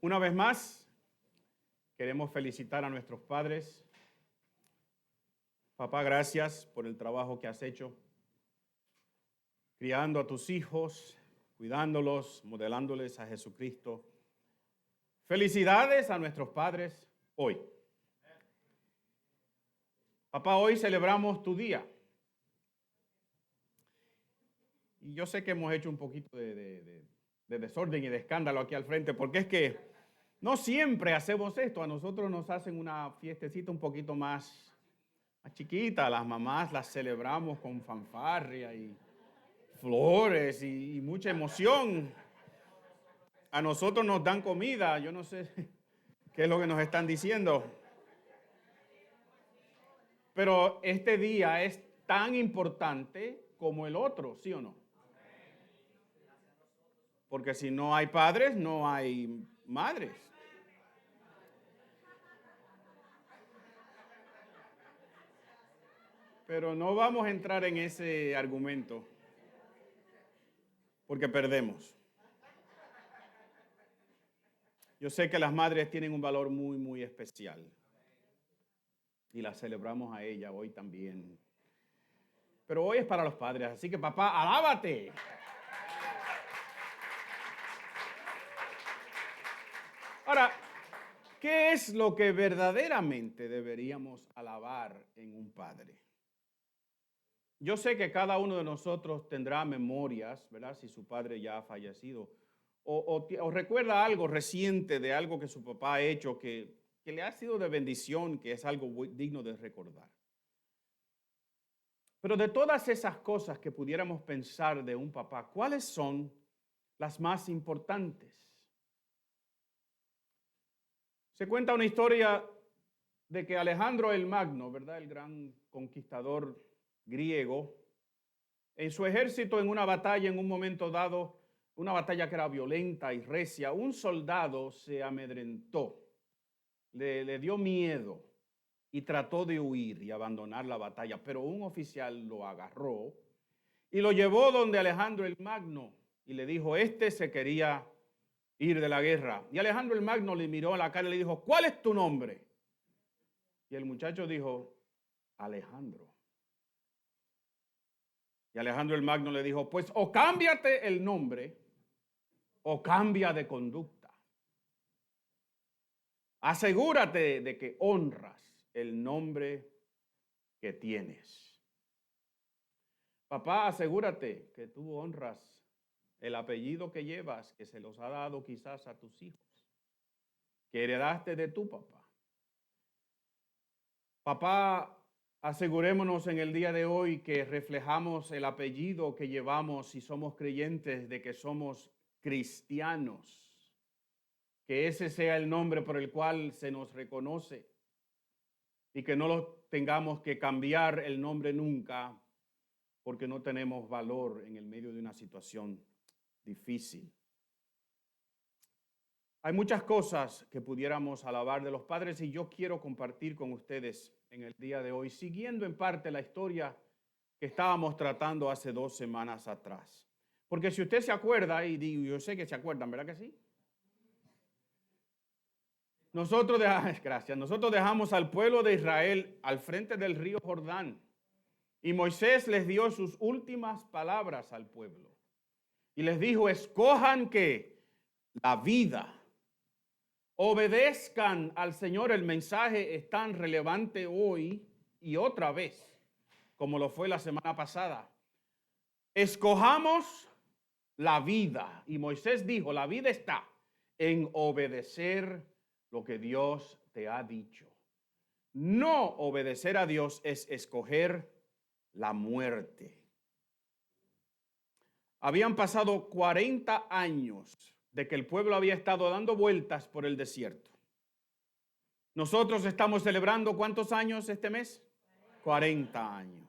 Una vez más, queremos felicitar a nuestros padres. Papá, gracias por el trabajo que has hecho, criando a tus hijos, cuidándolos, modelándoles a Jesucristo. Felicidades a nuestros padres hoy. Papá, hoy celebramos tu día. Y yo sé que hemos hecho un poquito de desorden y de escándalo aquí al frente, porque es que no siempre hacemos esto. A nosotros nos hacen una fiestecita un poquito más chiquita. Las mamás las celebramos con fanfarria y flores y mucha emoción. A nosotros nos dan comida. Yo no sé qué es lo que nos están diciendo. Pero este día es tan importante como el otro, ¿sí o no? Porque si no hay padres, no hay madres. Pero no vamos a entrar en ese argumento, porque perdemos. Yo sé que las madres tienen un valor muy, muy especial. Y las celebramos a ella hoy también. Pero hoy es para los padres, así que papá, alábate. Ahora, ¿qué es lo que verdaderamente deberíamos alabar en un padre? Yo sé que cada uno de nosotros tendrá memorias, ¿verdad? Si su padre ya ha fallecido. O recuerda algo reciente de algo que su papá ha hecho que le ha sido de bendición, que es algo digno de recordar. Pero de todas esas cosas que pudiéramos pensar de un papá, ¿cuáles son las más importantes? Se cuenta una historia de que Alejandro el Magno, ¿verdad? El gran conquistador griego, en su ejército en una batalla, en un momento dado, una batalla que era violenta y recia, un soldado se amedrentó, le dio miedo y trató de huir y abandonar la batalla, pero un oficial lo agarró y lo llevó donde Alejandro el Magno y le dijo, este se quería ir de la guerra. Y Alejandro el Magno le miró a la cara y le dijo, ¿cuál es tu nombre? Y el muchacho dijo, Alejandro. Y Alejandro el Magno le dijo, pues o cámbiate el nombre o cambia de conducta. Asegúrate de que honras el nombre que tienes. Papá, asegúrate que tú honras el apellido que llevas, que se los ha dado quizás a tus hijos, que heredaste de tu papá. Papá, asegurémonos en el día de hoy que reflejamos el apellido que llevamos si somos creyentes de que somos cristianos. Que ese sea el nombre por el cual se nos reconoce y que no lo tengamos que cambiar el nombre nunca porque no tenemos valor en el medio de una situación difícil. Hay muchas cosas que pudiéramos alabar de los padres y yo quiero compartir con ustedes en el día de hoy, siguiendo en parte la historia que estábamos tratando hace 2 semanas atrás. Porque si usted se acuerda, y yo sé que se acuerdan, ¿verdad que sí? Nosotros dejamos al pueblo de Israel al frente del río Jordán y Moisés les dio sus últimas palabras al pueblo y les dijo, escojan que la vida, obedezcan al Señor. El mensaje es tan relevante hoy y otra vez como lo fue la semana pasada. Escojamos la vida y Moisés dijo, la vida está en obedecer lo que Dios te ha dicho. No obedecer a Dios es escoger la muerte. Habían pasado 40 años de que el pueblo había estado dando vueltas por el desierto. Nosotros estamos celebrando ¿cuántos años este mes? 40 años.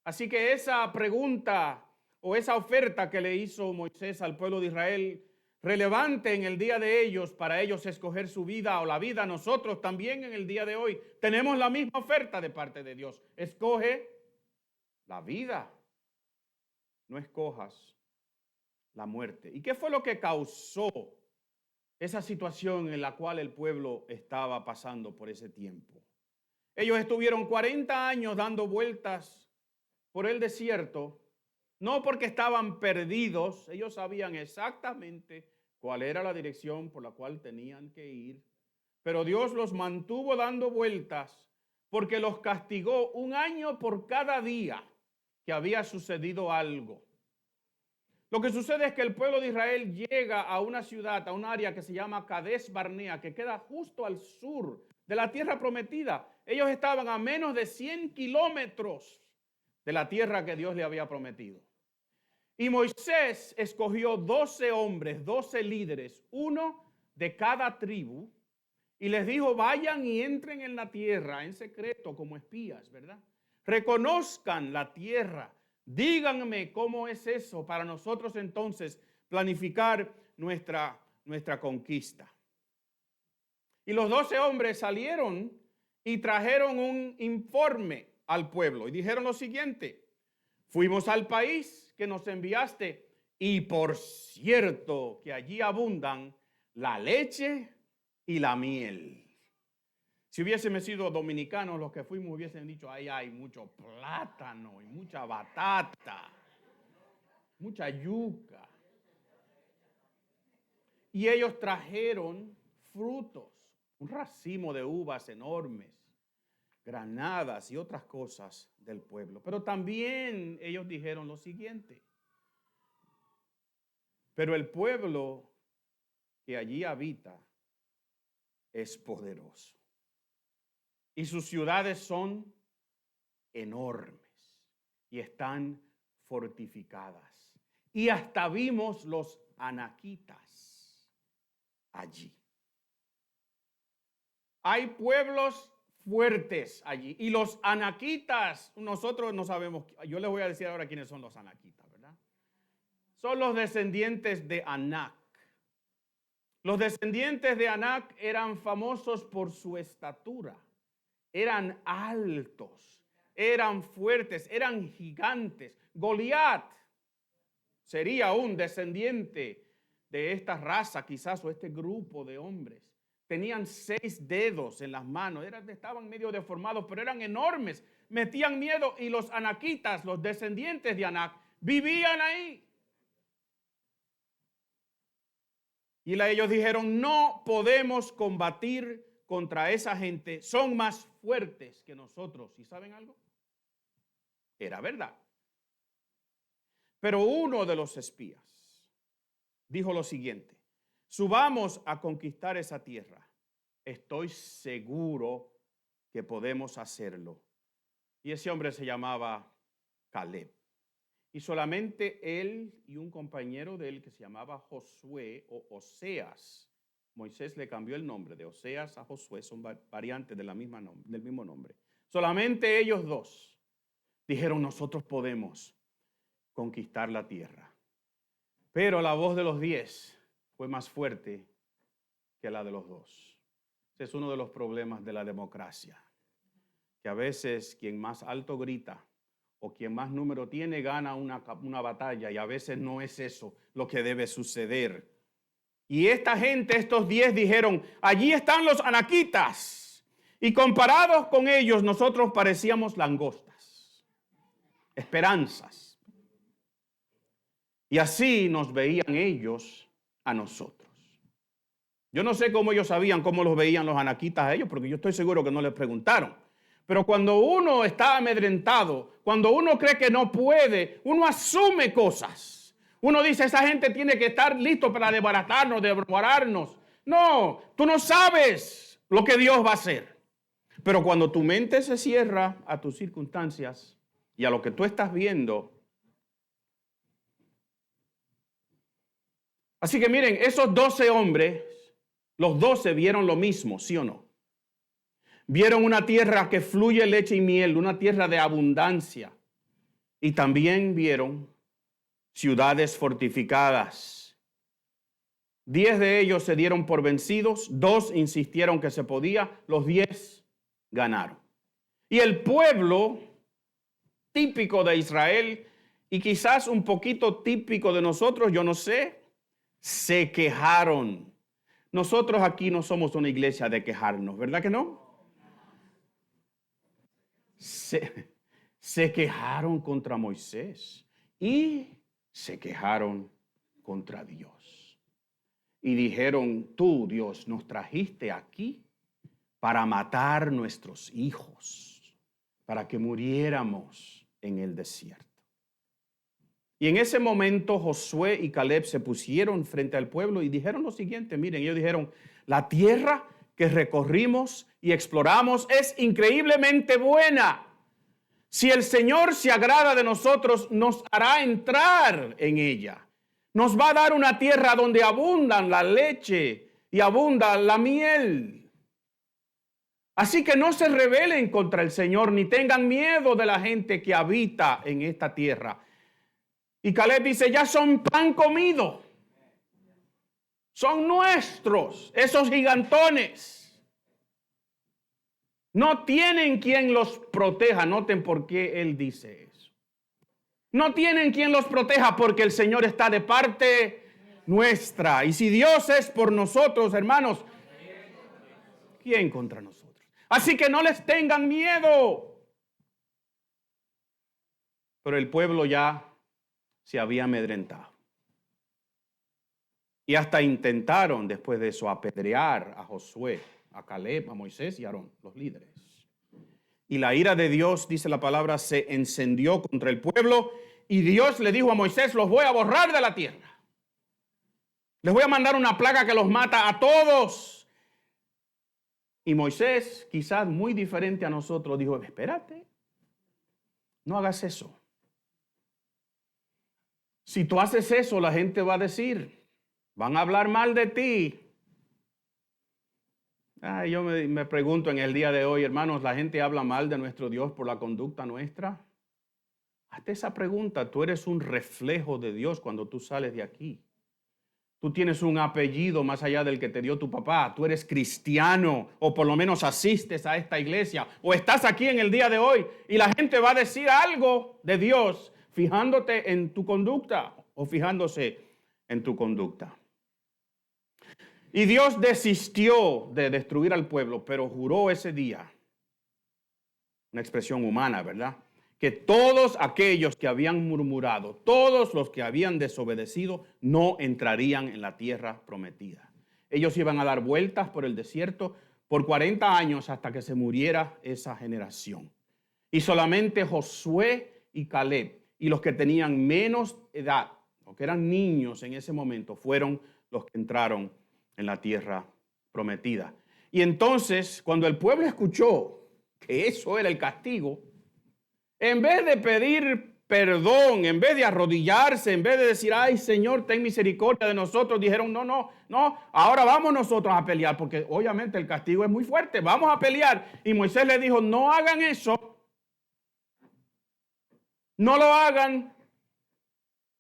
Así que esa pregunta o esa oferta que le hizo Moisés al pueblo de Israel, relevante en el día de ellos, para ellos escoger su vida o la vida, nosotros también en el día de hoy tenemos la misma oferta de parte de Dios. Escoge la vida, no escojas la muerte. ¿Y qué fue lo que causó esa situación en la cual el pueblo estaba pasando por ese tiempo. Ellos estuvieron 40 años dando vueltas por el desierto, no porque estaban perdidos, ellos sabían exactamente cuál era la dirección por la cual tenían que ir, pero Dios los mantuvo dando vueltas porque los castigó 1 año por cada día que había sucedido algo. Lo que sucede es que el pueblo de Israel llega a una ciudad, a un área que se llama Cades Barnea, que queda justo al sur de la tierra prometida. Ellos estaban a menos de 100 kilómetros de la tierra que Dios le había prometido. Y Moisés escogió 12 hombres, 12 líderes, uno de cada tribu, y les dijo, vayan y entren en la tierra en secreto como espías, ¿verdad? Reconozcan la tierra. Díganme cómo es eso para nosotros entonces planificar nuestra conquista. Y los 12 hombres salieron y trajeron un informe al pueblo y dijeron lo siguiente: fuimos al país que nos enviaste y por cierto que allí abundan la leche y la miel. Si hubiésemos sido dominicanos, los que fuimos hubiesen dicho, ahí hay mucho plátano y mucha batata, mucha yuca. Y ellos trajeron frutos, un racimo de uvas enormes, granadas y otras cosas del pueblo. Pero también ellos dijeron lo siguiente: pero el pueblo que allí habita es poderoso y sus ciudades son enormes y están fortificadas. Y hasta vimos los anaquitas allí. Hay pueblos fuertes allí. Y los anaquitas, nosotros no sabemos, yo les voy a decir ahora quiénes son los anaquitas, ¿verdad? Son los descendientes de Anac. Los descendientes de Anac eran famosos por su estatura. Eran altos, eran fuertes, eran gigantes. Goliat sería un descendiente de esta raza, quizás, o este grupo de hombres. Tenían 6 dedos en las manos, estaban medio deformados, pero eran enormes, metían miedo. Y los anaquitas, los descendientes de Anac, vivían ahí. Y ellos dijeron, no podemos combatir contra esa gente, son más fuertes que nosotros. ¿Y saben algo? Era verdad. Pero uno de los espías dijo lo siguiente: subamos a conquistar esa tierra. Estoy seguro que podemos hacerlo. Y ese hombre se llamaba Caleb. Y solamente él y un compañero de él que se llamaba Josué o Oseas. Moisés le cambió el nombre de Oseas a Josué, son variantes del mismo nombre. Solamente ellos dos dijeron, nosotros podemos conquistar la tierra. Pero la voz de los 10 fue más fuerte que la de los 2. Ese es uno de los problemas de la democracia, que a veces quien más alto grita o quien más número tiene gana una batalla, y a veces no es eso lo que debe suceder. Y esta gente, estos 10 dijeron, allí están los anaquitas, y comparados con ellos nosotros parecíamos langostas, esperanzas. Y así nos veían ellos a nosotros. Yo no sé cómo ellos sabían cómo los veían los anaquitas a ellos, porque yo estoy seguro que no les preguntaron. Pero cuando uno está amedrentado, cuando uno cree que no puede, uno asume cosas. Uno dice, esa gente tiene que estar listo para desbaratarnos, devorarnos. No, tú no sabes lo que Dios va a hacer. Pero cuando tu mente se cierra a tus circunstancias y a lo que tú estás viendo. Así que miren, esos 12 hombres, los 12 vieron lo mismo, ¿sí o no? Vieron una tierra que fluye leche y miel, una tierra de abundancia. Y también vieron ciudades fortificadas. 10 de ellos se dieron por vencidos, 2 insistieron que se podía, los 10 ganaron. Y el pueblo típico de Israel, y quizás un poquito típico de nosotros, yo no sé, se quejaron. nosotros aquí no somos una iglesia de quejarnos, ¿verdad que no? Se quejaron contra Moisés y se quejaron contra Dios. Y dijeron, tú, Dios, nos trajiste aquí para matar nuestros hijos, para que muriéramos en el desierto. Y en ese momento Josué y Caleb se pusieron frente al pueblo y dijeron lo siguiente, miren, ellos dijeron, la tierra que recorrimos y exploramos es increíblemente buena. Si el Señor se agrada de nosotros, nos hará entrar en ella. Nos va a dar una tierra donde abundan la leche y abunda la miel. Así que no se rebelen contra el Señor, ni tengan miedo de la gente que habita en esta tierra. Y Caleb dice, ya son pan comido. Son nuestros, esos gigantones. No tienen quien los proteja. Noten por qué él dice eso. No tienen quien los proteja porque el Señor está de parte nuestra. Y si Dios es por nosotros, hermanos, ¿quién contra nosotros? Así que no les tengan miedo. Pero el pueblo ya se había amedrentado. Y hasta intentaron después de eso apedrear a Josué, a Caleb, a Moisés y a Aarón, los líderes. Y la ira de Dios, dice la palabra, se encendió contra el pueblo y Dios le dijo a Moisés, los voy a borrar de la tierra. Les voy a mandar una plaga que los mata a todos. Y Moisés, quizás muy diferente a nosotros, dijo, espérate, no hagas eso. Si tú haces eso, la gente va a decir, van a hablar mal de ti. Yo me pregunto en el día de hoy, hermanos, ¿la gente habla mal de nuestro Dios por la conducta nuestra? Hazte esa pregunta. Tú eres un reflejo de Dios cuando tú sales de aquí. Tú tienes un apellido más allá del que te dio tu papá. Tú eres cristiano o por lo menos asistes a esta iglesia o estás aquí en el día de hoy y la gente va a decir algo de Dios fijándote en tu conducta o fijándose en tu conducta. Y Dios desistió de destruir al pueblo, pero juró ese día, una expresión humana, ¿verdad? Que todos aquellos que habían murmurado, todos los que habían desobedecido, no entrarían en la tierra prometida. Ellos iban a dar vueltas por el desierto por 40 años hasta que se muriera esa generación. Y solamente Josué y Caleb y los que tenían menos edad, o que eran niños en ese momento, fueron los que entraron en la tierra prometida. Y entonces, cuando el pueblo escuchó que eso era el castigo, en vez de pedir perdón, en vez de arrodillarse, en vez de decir, ay Señor, ten misericordia de nosotros, dijeron, no, ahora vamos nosotros a pelear, porque obviamente el castigo es muy fuerte, vamos a pelear. Y Moisés le dijo, no hagan eso, no lo hagan.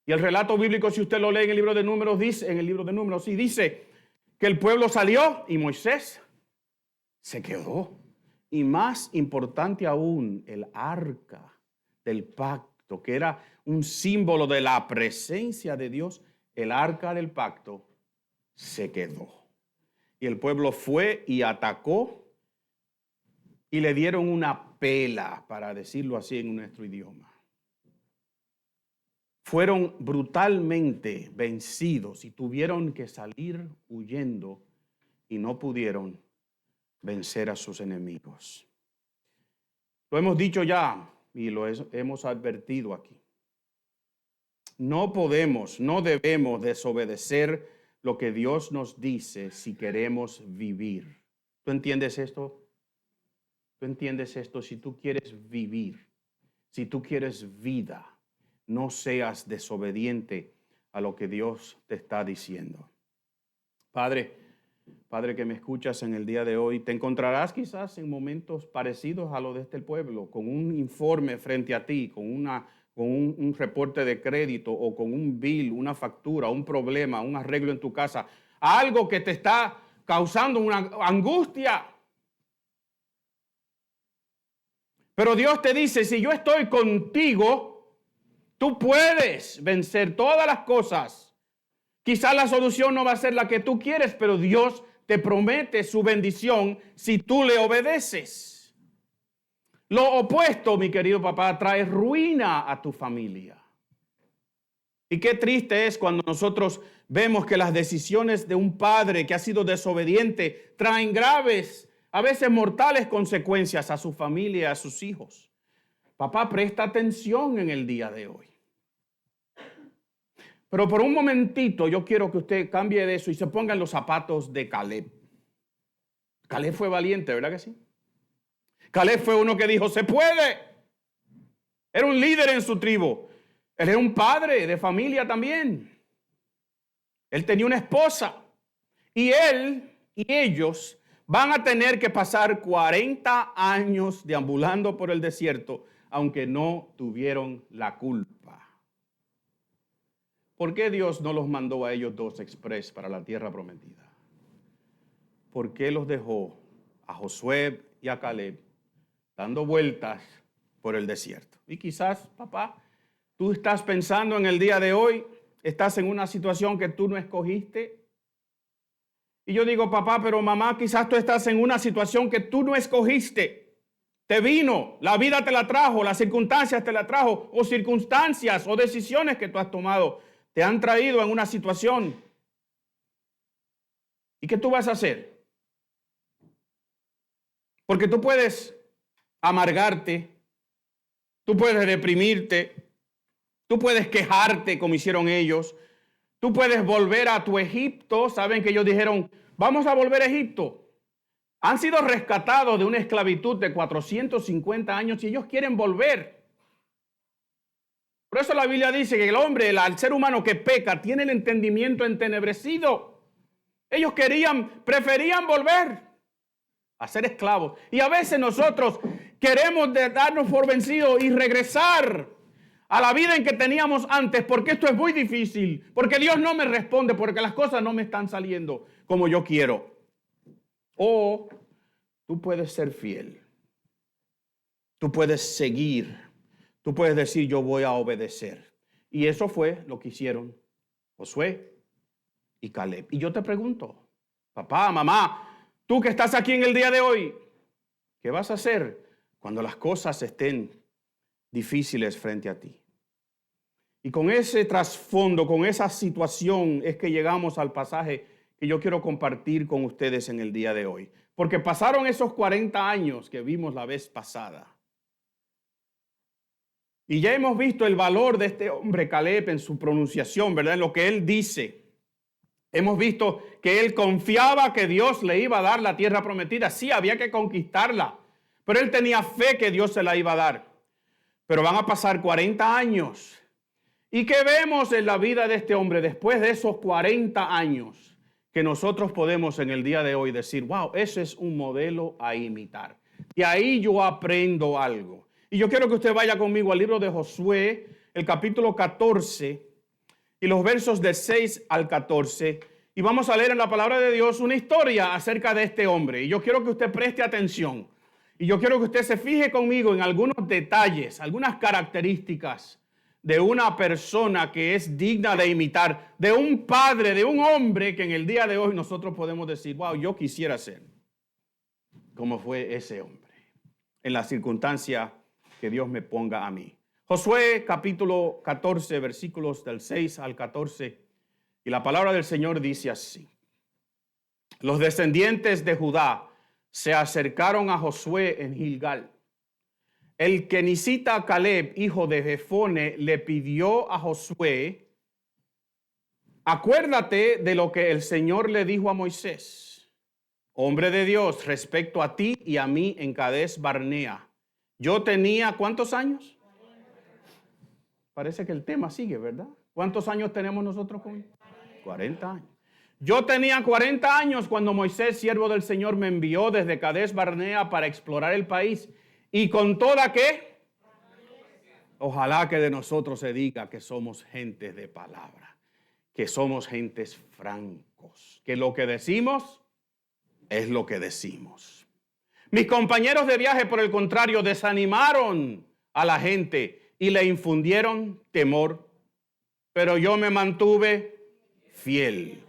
Y el relato bíblico, si usted lo lee en el libro de Números, dice que el pueblo salió y Moisés se quedó. Y más importante aún, el arca del pacto, que era un símbolo de la presencia de Dios, el arca del pacto se quedó. Y el pueblo fue y atacó y le dieron una pela, para decirlo así en nuestro idioma. Fueron brutalmente vencidos y tuvieron que salir huyendo y no pudieron vencer a sus enemigos. Lo hemos dicho ya y lo hemos advertido aquí. No podemos, no debemos desobedecer lo que Dios nos dice si queremos vivir. ¿Tú entiendes esto? ¿Tú entiendes esto? Si tú quieres vivir, si tú quieres vida, no seas desobediente a lo que Dios te está diciendo. Padre que me escuchas en el día de hoy, te encontrarás quizás en momentos parecidos a lo de este pueblo, con un informe frente a ti, con un reporte de crédito o con un bill, una factura, un problema, un arreglo en tu casa, algo que te está causando una angustia. Pero Dios te dice, si yo estoy contigo, tú puedes vencer todas las cosas Quizás la solución no va a ser la que tú quieres, pero Dios te promete su bendición si tú le obedeces. Lo opuesto, mi querido papá, trae ruina a tu familia. Y qué triste es cuando nosotros vemos que las decisiones de un padre que ha sido desobediente traen graves, a veces mortales consecuencias a su familia y a sus hijos. Papá, presta atención en el día de hoy. Pero por un momentito yo quiero que usted cambie de eso y se ponga en los zapatos de Caleb. Caleb fue valiente, ¿verdad que sí? Caleb fue uno que dijo, se puede. Era un líder en su tribu. Él era un padre de familia también. Él tenía una esposa. Y él y ellos van a tener que pasar 40 años deambulando por el desierto, aunque no tuvieron la culpa. ¿Por qué Dios no los mandó a ellos dos express para la tierra prometida? ¿Por qué los dejó a Josué y a Caleb dando vueltas por el desierto? Y quizás, papá, tú estás pensando en el día de hoy, estás en una situación que tú no escogiste. Y yo digo, papá, pero mamá, quizás tú estás en una situación que tú no escogiste. Te vino, la vida te la trajo, las circunstancias te la trajo, o circunstancias o decisiones que tú has tomado te han traído en una situación. ¿Y qué tú vas a hacer? Porque tú puedes amargarte, tú puedes deprimirte, tú puedes quejarte como hicieron ellos, tú puedes volver a tu Egipto. Saben que ellos dijeron, vamos a volver a Egipto. Han sido rescatados de una esclavitud de 450 años y ellos quieren volver. Por eso la Biblia dice que el hombre, el ser humano que peca, tiene el entendimiento entenebrecido. Ellos preferían volver a ser esclavos. Y a veces nosotros queremos darnos por vencidos y regresar a la vida en que teníamos antes, porque esto es muy difícil, porque Dios no me responde, porque las cosas no me están saliendo como yo quiero. O tú puedes ser fiel, tú puedes seguir. Tú puedes decir, yo voy a obedecer. Y eso fue lo que hicieron Josué y Caleb. Y yo te pregunto, papá, mamá, tú que estás aquí en el día de hoy, ¿qué vas a hacer cuando las cosas estén difíciles frente a ti? Y con ese trasfondo, con esa situación, es que llegamos al pasaje que yo quiero compartir con ustedes en el día de hoy. Porque pasaron esos 40 años que vimos la vez pasada. Y ya hemos visto el valor de este hombre Caleb en su pronunciación, ¿verdad? En lo que él dice. Hemos visto que él confiaba que Dios le iba a dar la tierra prometida. Sí, había que conquistarla, pero él tenía fe que Dios se la iba a dar. Pero van a pasar 40 años. ¿Y qué vemos en la vida de este hombre después de esos 40 años? Que nosotros podemos en el día de hoy decir, wow, ese es un modelo a imitar. Y ahí yo aprendo algo. Y yo quiero que usted vaya conmigo al libro de Josué, el capítulo 14, y los versos del 6 al 14. Y vamos a leer en la palabra de Dios una historia acerca de este hombre. Y yo quiero que usted preste atención. Y yo quiero que usted se fije conmigo en algunos detalles, algunas características de una persona que es digna de imitar, de un padre, de un hombre que en el día de hoy nosotros podemos decir, wow, yo quisiera ser como fue ese hombre en la circunstancia que Dios me ponga a mí. Josué capítulo 14, versículos del 6 al 14. Y la palabra del Señor dice así. Los descendientes de Judá se acercaron a Josué en Gilgal. El kenicita Caleb, hijo de Jefone, le pidió a Josué, acuérdate de lo que el Señor le dijo a Moisés, hombre de Dios, respecto a ti y a mí en Cades Barnea. Yo tenía, ¿cuántos años? Parece que el tema sigue, ¿verdad? ¿Cuántos años tenemos nosotros con él? 40 años. Yo tenía 40 años cuando Moisés, siervo del Señor, me envió desde Cades Barnea para explorar el país. ¿Y con toda qué? Ojalá que de nosotros se diga que somos gentes de palabra, que somos gentes francos, que lo que decimos es lo que decimos. Mis compañeros de viaje, por el contrario, desanimaron a la gente y le infundieron temor. Pero yo me mantuve fiel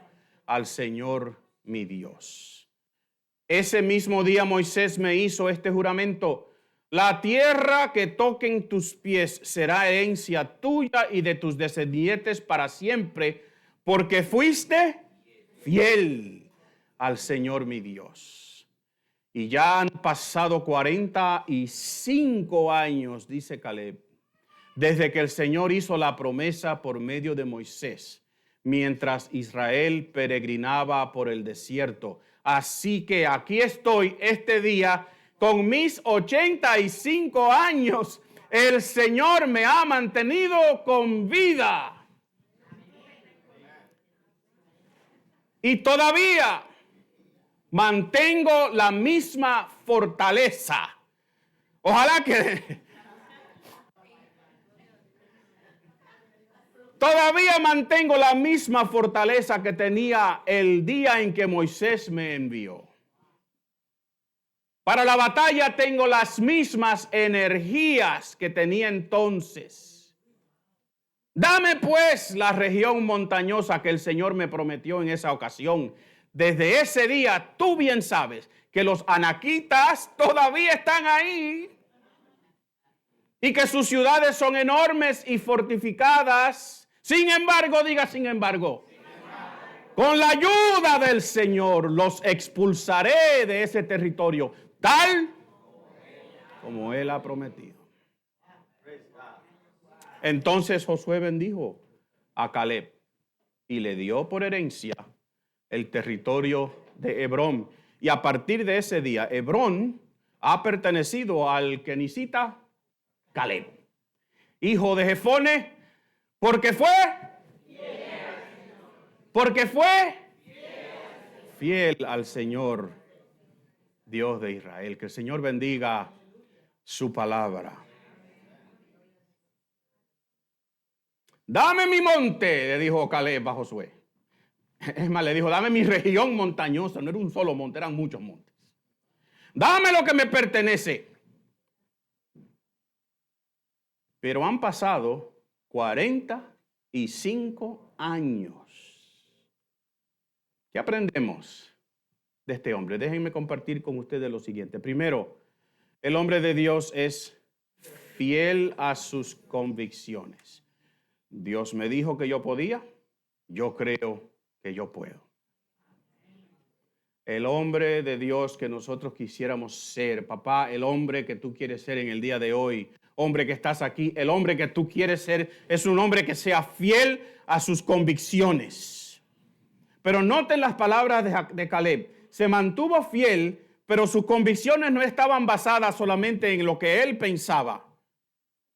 al Señor mi Dios. Ese mismo día Moisés me hizo este juramento: la tierra que toquen tus pies será herencia tuya y de tus descendientes para siempre, porque fuiste fiel al Señor mi Dios. Y ya han pasado 45 años, dice Caleb, desde que el Señor hizo la promesa por medio de Moisés, mientras Israel peregrinaba por el desierto. Así que aquí estoy este día con mis 85 años. El Señor me ha mantenido con vida. Y todavía mantengo la misma fortaleza. Ojalá que todavía mantengo la misma fortaleza que tenía el día en que Moisés me envió. Para la batalla tengo las mismas energías que tenía entonces. Dame pues la región montañosa que el Señor me prometió en esa ocasión. Desde ese día, tú bien sabes que los anaquitas todavía están ahí y que sus ciudades son enormes y fortificadas. Sin embargo, diga sin embargo, con la ayuda del Señor los expulsaré de ese territorio, tal como Él ha prometido. Entonces Josué bendijo a Caleb y le dio por herencia el territorio de Hebrón. Y a partir de ese día, Hebrón ha pertenecido al kenicita Caleb, hijo de Jefone, porque fue fiel al Señor, Dios de Israel. Que el Señor bendiga su palabra. Dame mi monte, le dijo Caleb a Josué. Es más, le dijo, dame mi región montañosa. No era un solo monte, eran muchos montes. Dame lo que me pertenece. Pero han pasado 45 años. ¿Qué aprendemos de este hombre? Déjenme compartir con ustedes lo siguiente. Primero, el hombre de Dios es fiel a sus convicciones. Dios me dijo que yo podía, yo creo que yo puedo. El hombre de Dios que nosotros quisiéramos ser, papá, el hombre que tú quieres ser en el día de hoy, hombre que estás aquí, el hombre que tú quieres ser es un hombre que sea fiel a sus convicciones. Pero noten las palabras de Caleb. Se mantuvo fiel, pero sus convicciones no estaban basadas solamente en lo que él pensaba,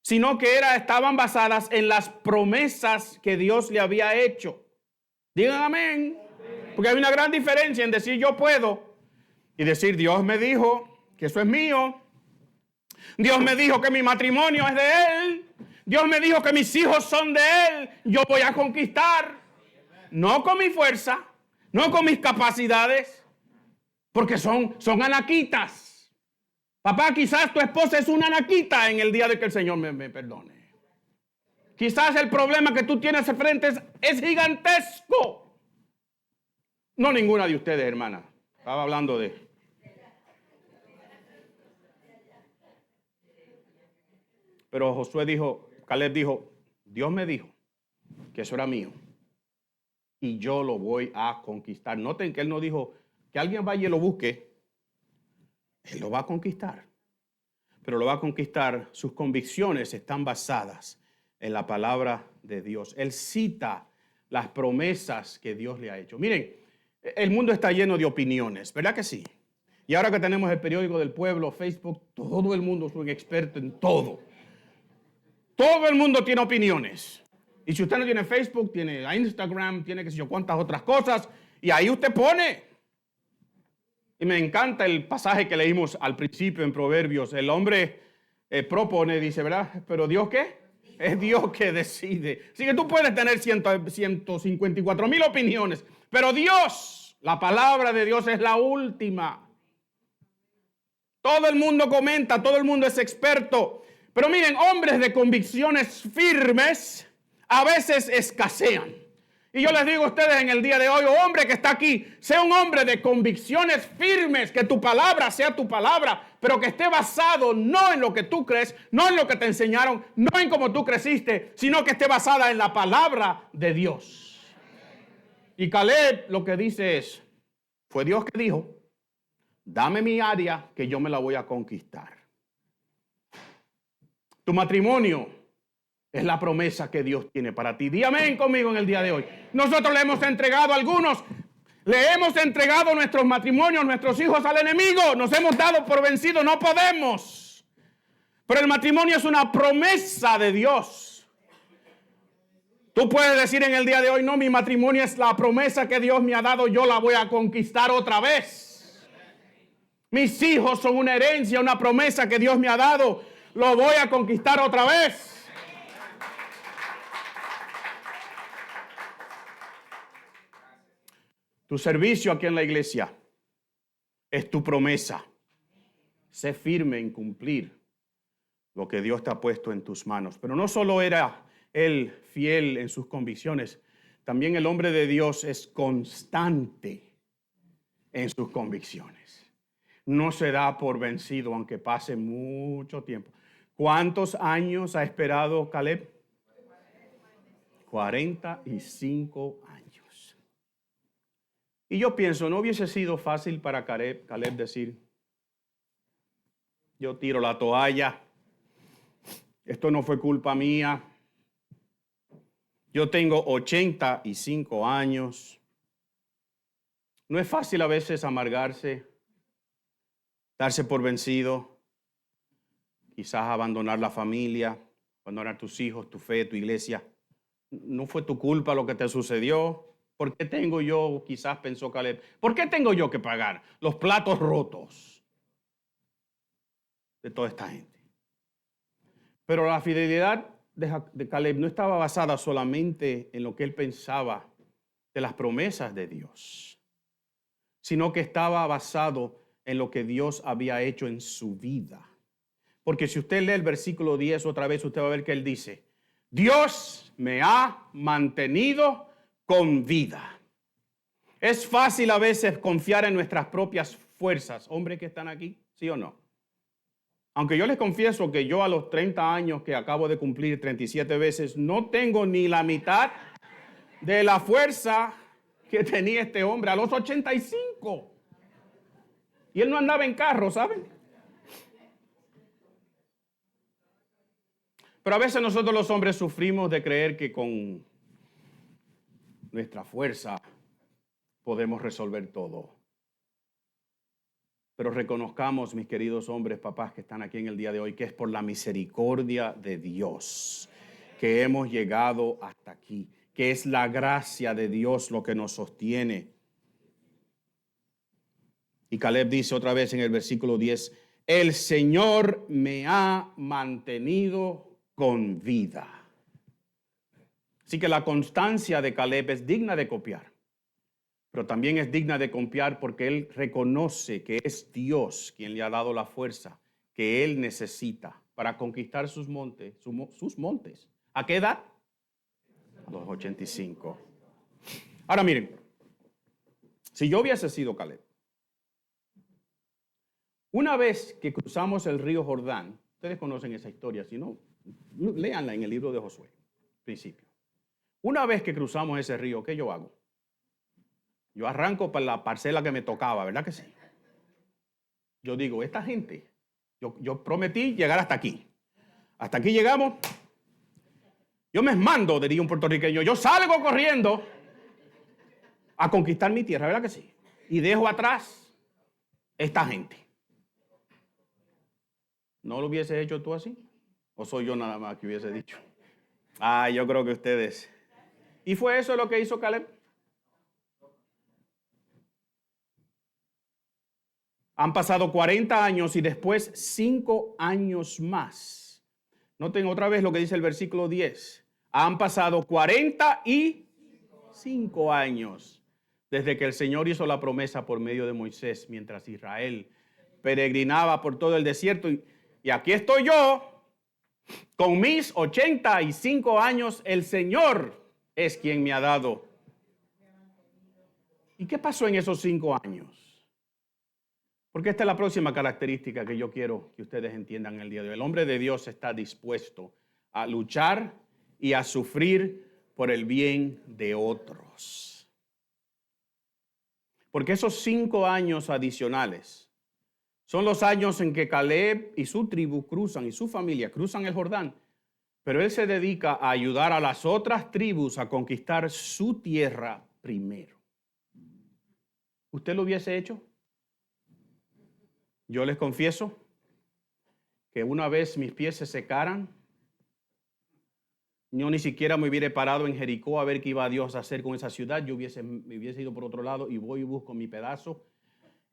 sino que estaban basadas en las promesas que Dios le había hecho. Digan amén. Porque hay una gran diferencia en decir yo puedo y decir Dios me dijo que eso es mío. Dios me dijo que mi matrimonio es de Él. Dios me dijo que mis hijos son de Él. Yo voy a conquistar. No con mi fuerza, no con mis capacidades, porque son anaquitas. Papá, quizás tu esposa es una anaquita en el día de que el Señor me perdone. Quizás el problema que tú tienes al frente es gigantesco. No ninguna de ustedes, hermana. Estaba hablando de... Pero Caleb dijo, Dios me dijo que eso era mío. Y yo lo voy a conquistar. Noten que él no dijo que alguien vaya y lo busque. Él lo va a conquistar. Pero lo va a conquistar. Sus convicciones están basadas en la palabra de Dios. Él cita las promesas que Dios le ha hecho. Miren, el mundo está lleno de opiniones, ¿verdad que sí? Y ahora que tenemos el periódico del pueblo, Facebook, todo el mundo es un experto en todo. Todo el mundo tiene opiniones. Y si usted no tiene Facebook, tiene Instagram, tiene qué sé yo cuántas otras cosas, y ahí usted pone. Y me encanta el pasaje que leímos al principio en Proverbios. El hombre propone, dice, ¿verdad? ¿Pero Dios qué? Es Dios que decide. Así que tú puedes tener 154,000 opiniones, pero Dios, la palabra de Dios es la última. Todo el mundo comenta, todo el mundo es experto. Pero miren, hombres de convicciones firmes a veces escasean. Y yo les digo a ustedes en el día de hoy, hombre que está aquí, sea un hombre de convicciones firmes, que tu palabra sea tu palabra, pero que esté basado no en lo que tú crees, no en lo que te enseñaron, no en cómo tú creciste, sino que esté basada en la palabra de Dios. Y Caleb lo que dice es, fue Dios que dijo, dame mi área que yo me la voy a conquistar. Tu matrimonio es la promesa que Dios tiene para ti. Di amén conmigo en el día de hoy. Nosotros le hemos entregado a algunos, le hemos entregado nuestros matrimonios, nuestros hijos al enemigo. Nos hemos dado por vencidos, no podemos. Pero el matrimonio es una promesa de Dios. Tú puedes decir en el día de hoy, no, mi matrimonio es la promesa que Dios me ha dado, yo la voy a conquistar otra vez. Mis hijos son una herencia, una promesa que Dios me ha dado, lo voy a conquistar otra vez. Tu servicio aquí en la iglesia es tu promesa. Sé firme en cumplir lo que Dios te ha puesto en tus manos. Pero no solo era él fiel en sus convicciones, también el hombre de Dios es constante en sus convicciones. No se da por vencido aunque pase mucho tiempo. ¿Cuántos años ha esperado Caleb? 45 años. Y yo pienso, ¿no hubiese sido fácil para Caleb decir, yo tiro la toalla, esto no fue culpa mía, yo tengo 85 años? No es fácil a veces amargarse, darse por vencido, quizás abandonar la familia, abandonar tus hijos, tu fe, tu iglesia. No fue tu culpa lo que te sucedió. ¿Por qué tengo yo, quizás pensó Caleb, por qué tengo yo que pagar los platos rotos de toda esta gente? Pero la fidelidad de Caleb no estaba basada solamente en lo que él pensaba de las promesas de Dios, sino que estaba basado en lo que Dios había hecho en su vida. Porque si usted lee el versículo 10 otra vez, usted va a ver que él dice, Dios me ha mantenido con vida. Es fácil a veces confiar en nuestras propias fuerzas. Hombres que están aquí, ¿sí o no? Aunque yo les confieso que yo a los 30 años que acabo de cumplir 37 veces, no tengo ni la mitad de la fuerza que tenía este hombre a los 85. Y él no andaba en carro, ¿saben? Pero a veces nosotros los hombres sufrimos de creer que con nuestra fuerza podemos resolver todo. Pero reconozcamos, mis queridos hombres, papás que están aquí en el día de hoy, que es por la misericordia de Dios que hemos llegado hasta aquí, que es la gracia de Dios lo que nos sostiene. Y Caleb dice otra vez en el versículo 10, el Señor me ha mantenido con vida. Así que la constancia de Caleb es digna de copiar, pero también es digna de confiar porque él reconoce que es Dios quien le ha dado la fuerza que él necesita para conquistar sus montes. ¿A qué edad? A los 85. Ahora miren, si yo hubiese sido Caleb, una vez que cruzamos el río Jordán, ustedes conocen esa historia, si no, léanla en el libro de Josué, principio. Una vez que cruzamos ese río, ¿qué yo hago? Yo arranco para la parcela que me tocaba, ¿verdad que sí? Yo digo, esta gente, yo prometí llegar hasta aquí. Hasta aquí llegamos. Yo me mando, diría un puertorriqueño, yo salgo corriendo a conquistar mi tierra, ¿verdad que sí? Y dejo atrás esta gente. ¿No lo hubiese hecho tú así? ¿O soy yo nada más que hubiese dicho? Yo creo que ustedes. ¿Y fue eso lo que hizo Caleb? Han pasado 40 años y después 5 años más. Noten otra vez lo que dice el versículo 10. Han pasado 45 años desde que el Señor hizo la promesa por medio de Moisés mientras Israel peregrinaba por todo el desierto. Y aquí estoy yo, con mis 85 años, el Señor es quien me ha dado ¿Y qué pasó en esos 5 años? Porque esta es la próxima característica que yo quiero que ustedes entiendan el día de hoy. El hombre de Dios está dispuesto a luchar y a sufrir por el bien de otros. Porque esos 5 años adicionales son los años en que Caleb y su tribu cruzan, y su familia cruzan el Jordán, pero él se dedica a ayudar a las otras tribus a conquistar su tierra primero. ¿Usted lo hubiese hecho? Yo les confieso que una vez mis pies se secaran, yo ni siquiera me hubiera parado en Jericó a ver qué iba Dios a hacer con esa ciudad. Me hubiese ido por otro lado y voy y busco mi pedazo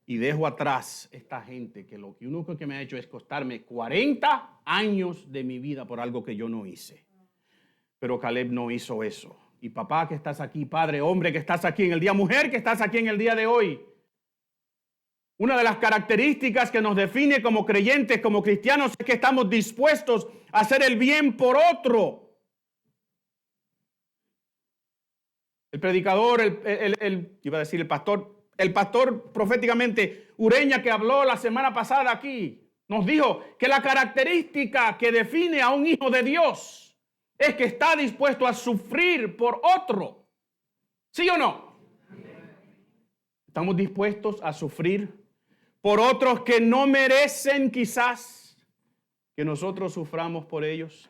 y dejo atrás esta gente que lo único que me ha hecho es costarme 40 años de mi vida por algo que yo no hice. Pero Caleb no hizo eso. Y papá que estás aquí, padre, hombre que estás aquí en el día, mujer que estás aquí en el día de hoy, una de las características que nos define como creyentes, como cristianos, es que estamos dispuestos a hacer el bien por otro. El predicador, iba a decir el pastor proféticamente Ureña que habló la semana pasada aquí, nos dijo que la característica que define a un hijo de Dios es que está dispuesto a sufrir por otro. ¿Sí o no? Estamos dispuestos a sufrir por otros que no merecen quizás que nosotros suframos por ellos.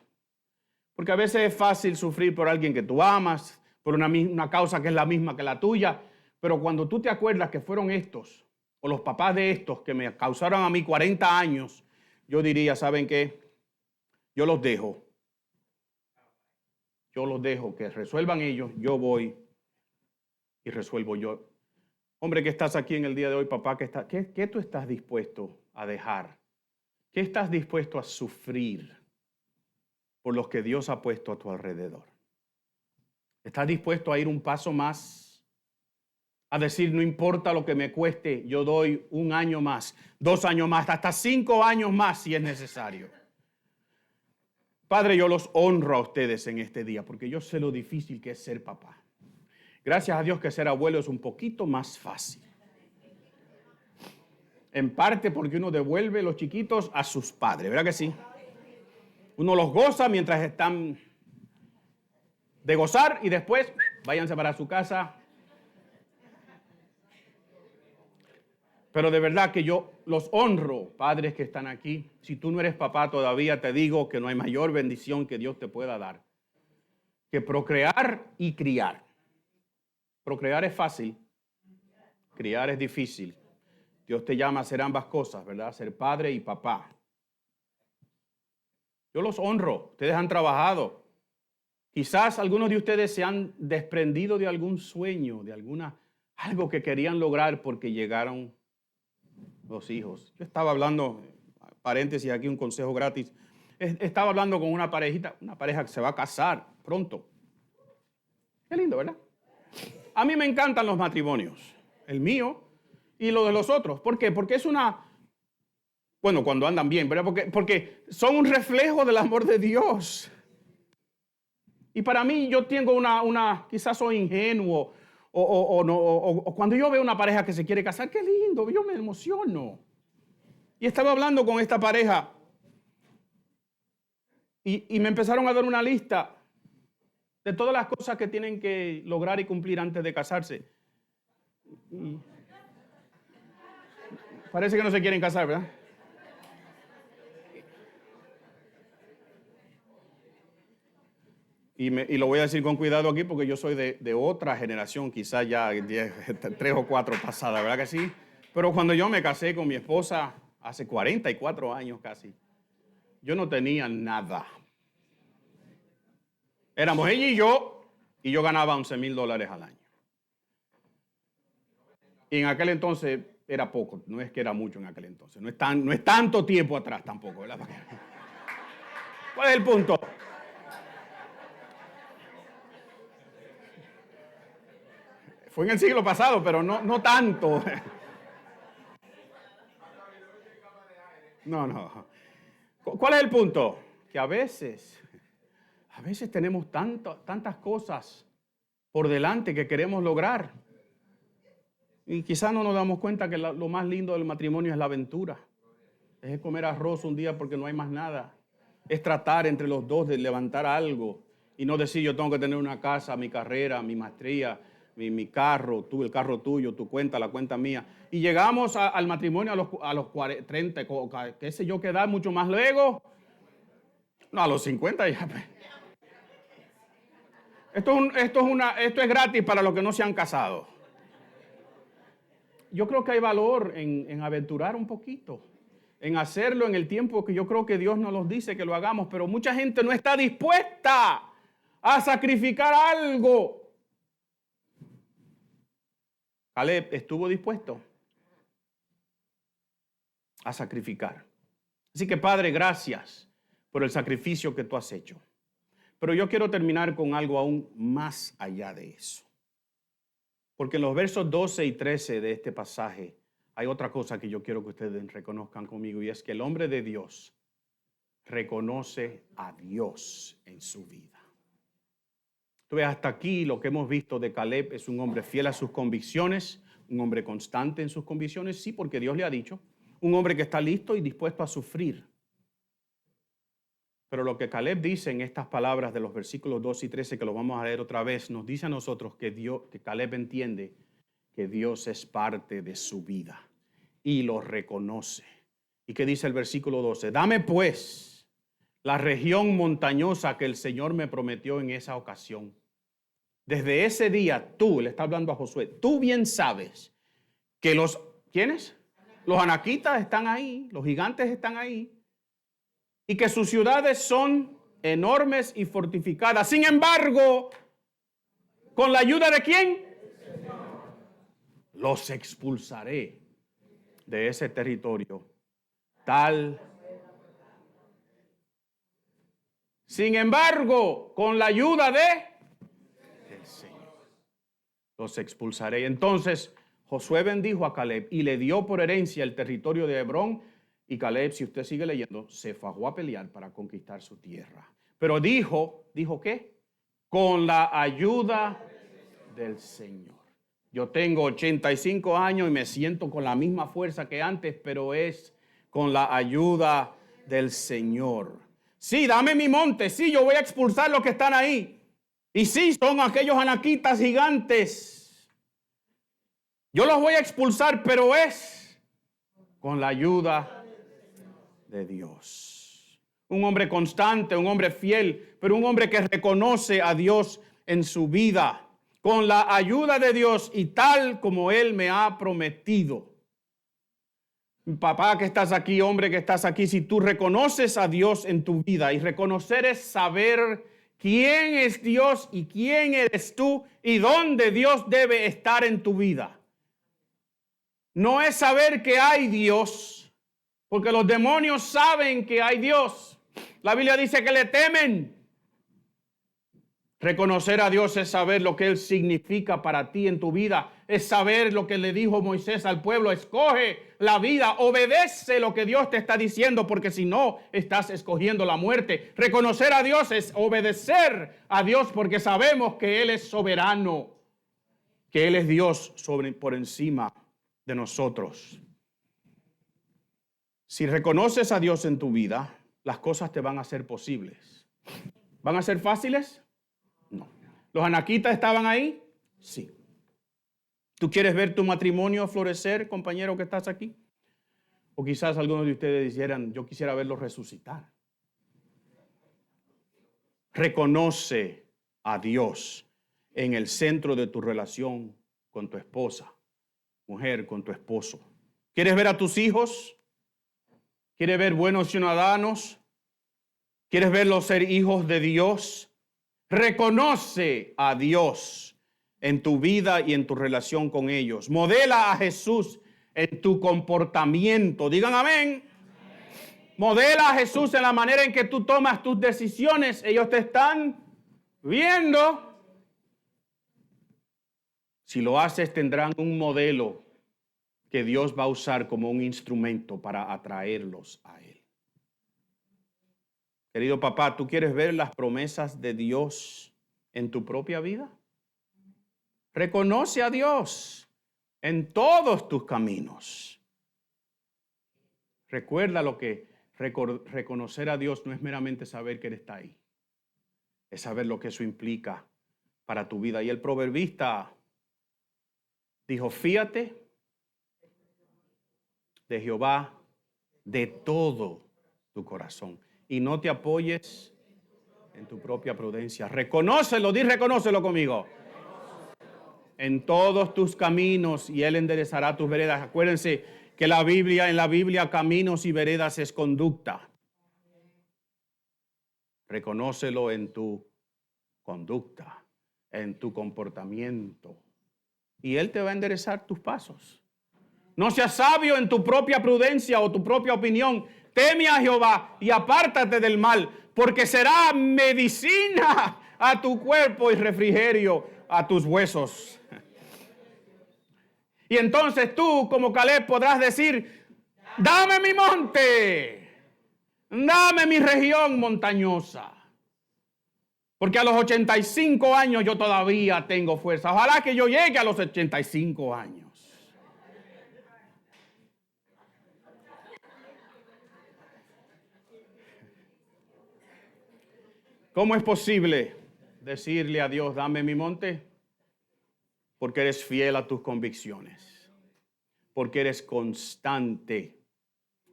Porque a veces es fácil sufrir por alguien que tú amas, por una causa que es la misma que la tuya, pero cuando tú te acuerdas que fueron estos, o los papás de estos, que me causaron a mí 40 años, yo diría, ¿saben qué? Yo los dejo que resuelvan ellos, yo voy y resuelvo yo. Hombre que estás aquí en el día de hoy, papá, ¿qué tú estás dispuesto a dejar? ¿Qué estás dispuesto a sufrir por los que Dios ha puesto a tu alrededor? ¿Estás dispuesto a ir un paso más? A decir, no importa lo que me cueste, yo doy 1 año más, 2 años más, hasta 5 años más si es necesario. Padre, yo los honro a ustedes en este día porque yo sé lo difícil que es ser papá. Gracias a Dios que ser abuelo es un poquito más fácil. En parte porque uno devuelve los chiquitos a sus padres, ¿verdad que sí? Uno los goza mientras están de gozar y después váyanse para su casa. Pero de verdad que yo los honro, padres que están aquí. Si tú no eres papá todavía, te digo que no hay mayor bendición que Dios te pueda dar que procrear y criar. Procrear es fácil, criar es difícil. Dios te llama a hacer ambas cosas, ¿verdad? Ser padre y papá. Yo los honro, ustedes han trabajado. Quizás algunos de ustedes se han desprendido de algún sueño, de algo que querían lograr porque llegaron los hijos. Yo estaba hablando, paréntesis aquí, un consejo gratis. Estaba hablando con una pareja que se va a casar pronto. Qué lindo, ¿verdad? A mí me encantan los matrimonios, el mío y lo de los otros. ¿Por qué? Porque es cuando andan bien, ¿verdad? Porque son un reflejo del amor de Dios. Y para mí yo tengo quizás soy ingenuo, o cuando yo veo una pareja que se quiere casar, qué lindo, yo me emociono. Y estaba hablando con esta pareja y me empezaron a dar una lista de todas las cosas que tienen que lograr y cumplir antes de casarse. Y parece que no se quieren casar, ¿verdad? Y lo voy a decir con cuidado aquí porque yo soy de otra generación, quizás ya 3 o 4 pasadas, ¿verdad que sí? Pero cuando yo me casé con mi esposa hace 44 años casi, yo no tenía nada. Éramos ella y yo ganaba $11,000 al año. Y en aquel entonces era poco, no es que era mucho en aquel entonces, no es tanto tiempo atrás tampoco, ¿verdad? ¿Cuál es el punto? Fue en el siglo pasado, pero no tanto. No. ¿Cuál es el punto? Que a veces tenemos tantas cosas por delante que queremos lograr. Y quizás no nos damos cuenta que lo más lindo del matrimonio es la aventura. Es comer arroz un día porque no hay más nada. Es tratar entre los dos de levantar algo y no decir yo tengo que tener una casa, mi carrera, mi maestría, mi carro, tú, el carro tuyo, tu cuenta, la cuenta mía. Y llegamos al matrimonio a los 40, 30, qué sé yo, qué edad, mucho más luego. No, a los 50 ya. Esto es gratis para los que no se han casado. Yo creo que hay valor en aventurar un poquito, en hacerlo en el tiempo que yo creo que Dios nos los dice que lo hagamos, pero mucha gente no está dispuesta a sacrificar algo. Caleb estuvo dispuesto a sacrificar. Así que, Padre, gracias por el sacrificio que tú has hecho. Pero yo quiero terminar con algo aún más allá de eso. Porque en los versos 12 y 13 de este pasaje hay otra cosa que yo quiero que ustedes reconozcan conmigo, y es que el hombre de Dios reconoce a Dios en su vida. Tú ves, hasta aquí lo que hemos visto de Caleb es un hombre fiel a sus convicciones, un hombre constante en sus convicciones, sí, porque Dios le ha dicho, un hombre que está listo y dispuesto a sufrir. Pero lo que Caleb dice en estas palabras de los versículos 2 y 13, que lo vamos a leer otra vez, nos dice a nosotros que Caleb entiende que Dios es parte de su vida y lo reconoce. ¿Y qué dice el versículo 12? Dame pues la región montañosa que el Señor me prometió en esa ocasión. Desde ese día tú, le está hablando a Josué, tú bien sabes que ¿quiénes? Los anaquitas están ahí, los gigantes están ahí, y que sus ciudades son enormes y fortificadas. Sin embargo, ¿con la ayuda de quién? Los expulsaré de ese territorio. Sin embargo, con la ayuda del Señor, los expulsaré. Entonces, Josué bendijo a Caleb y le dio por herencia el territorio de Hebrón. Y Caleb, si usted sigue leyendo, se fajó a pelear para conquistar su tierra. Pero ¿dijo qué? Con la ayuda del Señor. Yo tengo 85 años y me siento con la misma fuerza que antes, pero es con la ayuda del Señor. Sí, dame mi monte, sí, yo voy a expulsar los que están ahí. Y sí, son aquellos anaquitas gigantes. Yo los voy a expulsar, pero es con la ayuda de Dios. Un hombre constante, un hombre fiel, pero un hombre que reconoce a Dios en su vida, con la ayuda de Dios y tal como Él me ha prometido. Papá que estás aquí, hombre que estás aquí, si tú reconoces a Dios en tu vida, y reconocer es saber quién es Dios y quién eres tú y dónde Dios debe estar en tu vida. No es saber que hay Dios, porque los demonios saben que hay Dios. La Biblia dice que le temen. Reconocer a Dios es saber lo que Él significa para ti en tu vida. Es saber lo que le dijo Moisés al pueblo. Escoge la vida, obedece lo que Dios te está diciendo, porque si no, estás escogiendo la muerte. Reconocer a Dios es obedecer a Dios, porque sabemos que Él es soberano, que Él es Dios por encima de nosotros. Si reconoces a Dios en tu vida, las cosas te van a ser posibles. ¿Van a ser fáciles? No. ¿Los anaquitas estaban ahí? Sí. ¿Tú quieres ver tu matrimonio florecer, compañero que estás aquí? O quizás algunos de ustedes dijeran, yo quisiera verlo resucitar. Reconoce a Dios en el centro de tu relación con tu esposa, mujer, con tu esposo. ¿Quieres ver a tus hijos? ¿Quieres ver buenos ciudadanos? ¿Quieres verlos ser hijos de Dios? Reconoce a Dios en tu vida y en tu relación con ellos. Modela a Jesús en tu comportamiento. Digan amén. Modela a Jesús en la manera en que tú tomas tus decisiones. Ellos te están viendo. Si lo haces, tendrán un modelo que Dios va a usar como un instrumento para atraerlos a Él. Querido papá, ¿tú quieres ver las promesas de Dios en tu propia vida? Reconoce a Dios en todos tus caminos. Recuerda lo que reconocer a Dios no es meramente saber que Él está ahí. Es saber lo que eso implica para tu vida. Y el proverbista dijo, fíate de Jehová de todo tu corazón y no te apoyes en tu propia prudencia. Reconócelo, reconócelo conmigo. En todos tus caminos y Él enderezará tus veredas. Acuérdense que en la Biblia, caminos y veredas es conducta. Reconócelo en tu conducta, en tu comportamiento. Y Él te va a enderezar tus pasos. No seas sabio en tu propia prudencia o tu propia opinión. Teme a Jehová y apártate del mal, porque será medicina a tu cuerpo y refrigerio a tus huesos. Y entonces tú, como Caleb, podrás decir, dame mi monte, dame mi región montañosa. Porque a los 85 años yo todavía tengo fuerza. Ojalá que yo llegue a los 85 años. ¿Cómo es posible decirle a Dios, dame mi monte? Porque eres fiel a tus convicciones. Porque eres constante.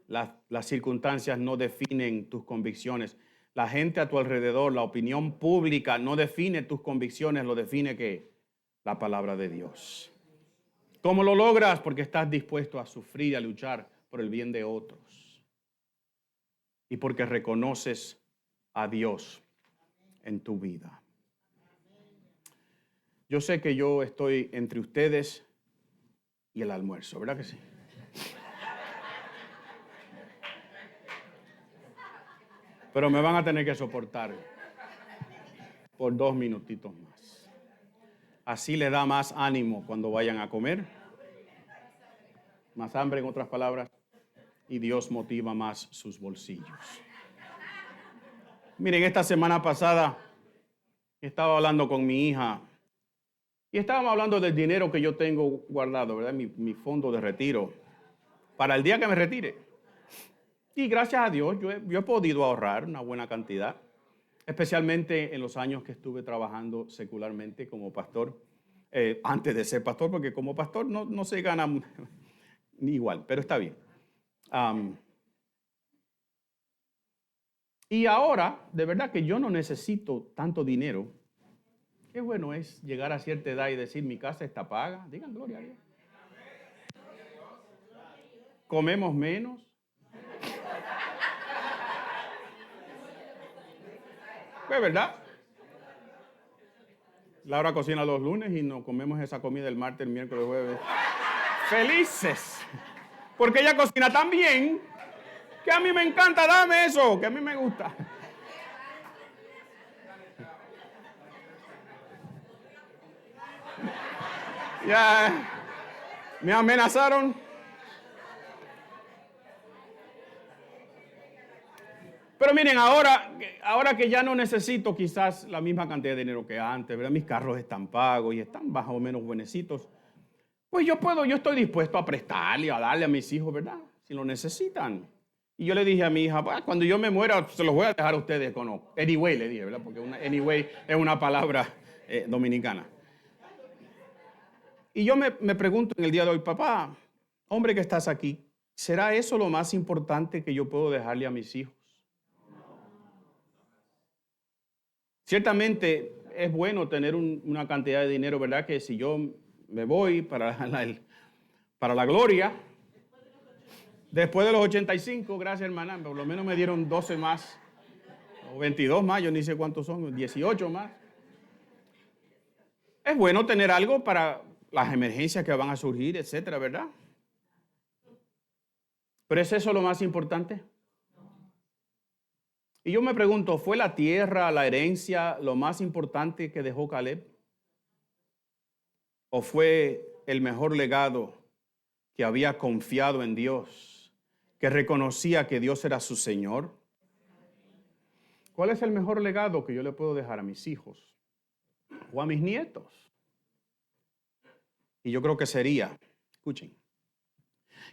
Las circunstancias no definen tus convicciones. La gente a tu alrededor, la opinión pública no define tus convicciones, lo define ¿qué? La palabra de Dios. ¿Cómo lo logras? Porque estás dispuesto a sufrir y a luchar por el bien de otros. Y porque reconoces a Dios en tu vida. Yo sé que yo estoy entre ustedes y el almuerzo, ¿verdad que sí? Pero me van a tener que soportar por 2 minutitos más. Así le da más ánimo cuando vayan a comer. Más hambre, en otras palabras. Y Dios motiva más sus bolsillos. Miren, esta semana pasada estaba hablando con mi hija y estábamos hablando del dinero que yo tengo guardado, ¿verdad? Mi fondo de retiro para el día que me retire. Y gracias a Dios yo he podido ahorrar una buena cantidad, especialmente en los años que estuve trabajando secularmente como pastor, antes de ser pastor, porque como pastor no se gana igual, pero está bien. Y ahora, de verdad que yo no necesito tanto dinero. Qué bueno es llegar a cierta edad y decir, mi casa está paga. Digan gloria a Dios. Comemos menos. Pues verdad. Laura cocina los lunes y nos comemos esa comida el martes, el miércoles, el jueves. Felices. Porque ella cocina tan bien que a mí me encanta. Dame eso, que a mí me gusta. Ya me amenazaron. Pero miren, ahora que ya no necesito quizás la misma cantidad de dinero que antes, ¿verdad? Mis carros están pagos y están más o menos buenecitos. Pues yo estoy dispuesto a prestarle, a darle a mis hijos, ¿verdad? Si lo necesitan. Y yo le dije a mi hija, cuando yo me muera, se los voy a dejar a ustedes con anyway, le dije, ¿verdad? Porque anyway es una palabra dominicana. Y yo me pregunto en el día de hoy, papá, hombre que estás aquí, ¿será eso lo más importante que yo puedo dejarle a mis hijos? Ciertamente es bueno tener una cantidad de dinero, ¿verdad? Que si yo me voy para la gloria, después de los 85, gracias hermana, por lo menos me dieron 12 más, o 22 más, yo ni sé cuántos son, 18 más. Es bueno tener algo para las emergencias que van a surgir, etcétera, ¿verdad? Pero ¿es eso lo más importante? Y yo me pregunto, ¿fue la tierra, la herencia, lo más importante que dejó Caleb? ¿O fue el mejor legado que había confiado en Dios, que reconocía que Dios era su Señor? ¿Cuál es el mejor legado que yo le puedo dejar a mis hijos o a mis nietos? Y yo creo que sería escuchen,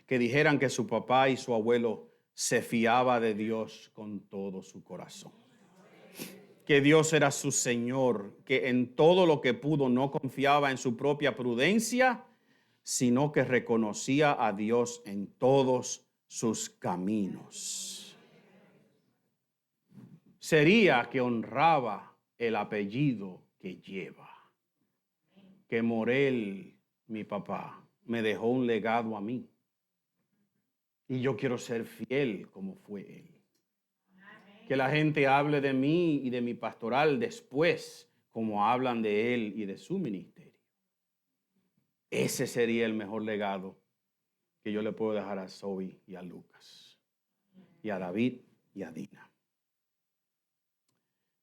que dijeran que su papá y su abuelo se fiaba de Dios con todo su corazón. Que Dios era su Señor, que en todo lo que pudo no confiaba en su propia prudencia, sino que reconocía a Dios en todos sus caminos. Sería que honraba el apellido que lleva. Que Morel, mi papá, me dejó un legado a mí. Y yo quiero ser fiel como fue él. Que la gente hable de mí y de mi pastoral después, como hablan de él y de su ministerio. Ese sería el mejor legado que yo le puedo dejar a Zoe y a Lucas, y a David y a Dina.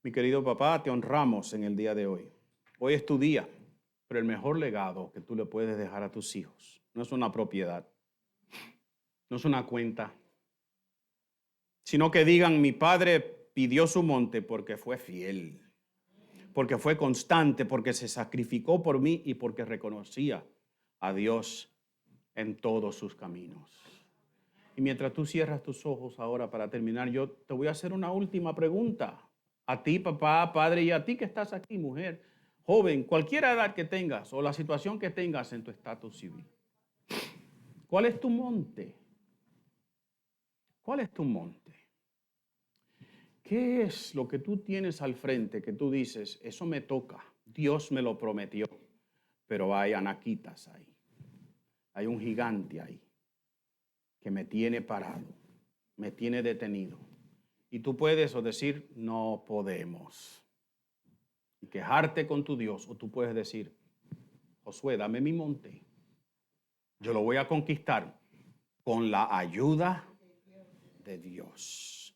Mi querido papá, te honramos en el día de hoy. Hoy es tu día, pero el mejor legado que tú le puedes dejar a tus hijos no es una propiedad, no es una cuenta, sino que digan, mi padre pidió su monte porque fue fiel, porque fue constante, porque se sacrificó por mí y porque reconocía a Dios en todos sus caminos. Y mientras tú cierras tus ojos ahora para terminar, yo te voy a hacer una última pregunta. A ti, papá, padre, y a ti que estás aquí, mujer, joven, cualquier edad que tengas o la situación que tengas en tu estatus civil. ¿Cuál es tu monte? ¿Cuál es tu monte? ¿Qué es lo que tú tienes al frente que tú dices, eso me toca, Dios me lo prometió, pero hay anaquitas ahí, hay un gigante ahí que me tiene parado, me tiene detenido? Y tú puedes o decir, no podemos, y quejarte con tu Dios, o tú puedes decir, Josué, dame mi monte, yo lo voy a conquistar con la ayuda de Dios.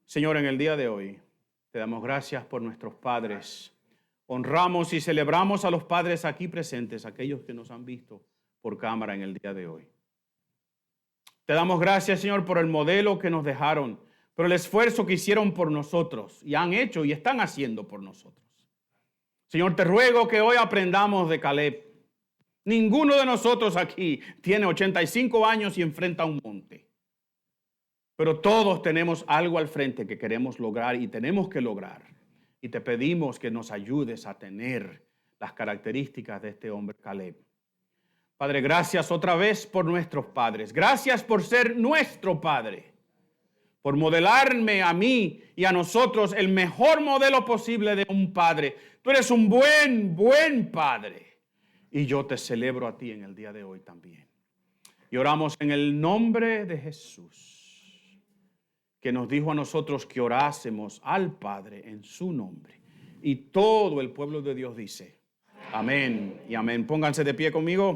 Señor, en el día de hoy te damos gracias por nuestros padres. Honramos y celebramos a los padres aquí presentes, aquellos que nos han visto por cámara en el día de hoy. Te damos gracias, Señor, por el modelo que nos dejaron, por el esfuerzo que hicieron por nosotros y han hecho y están haciendo por nosotros. Señor, te ruego que hoy aprendamos de Caleb. Ninguno de nosotros aquí tiene 85 años y enfrenta un monte. Pero todos tenemos algo al frente que queremos lograr y tenemos que lograr. Y te pedimos que nos ayudes a tener las características de este hombre Caleb. Padre, gracias otra vez por nuestros padres. Gracias por ser nuestro Padre. Por modelarme a mí y a nosotros el mejor modelo posible de un padre. Tú eres un buen padre. Y yo te celebro a ti en el día de hoy también. Y oramos en el nombre de Jesús, que nos dijo a nosotros que orásemos al Padre en su nombre. Y todo el pueblo de Dios dice, amén y amén. Pónganse de pie conmigo.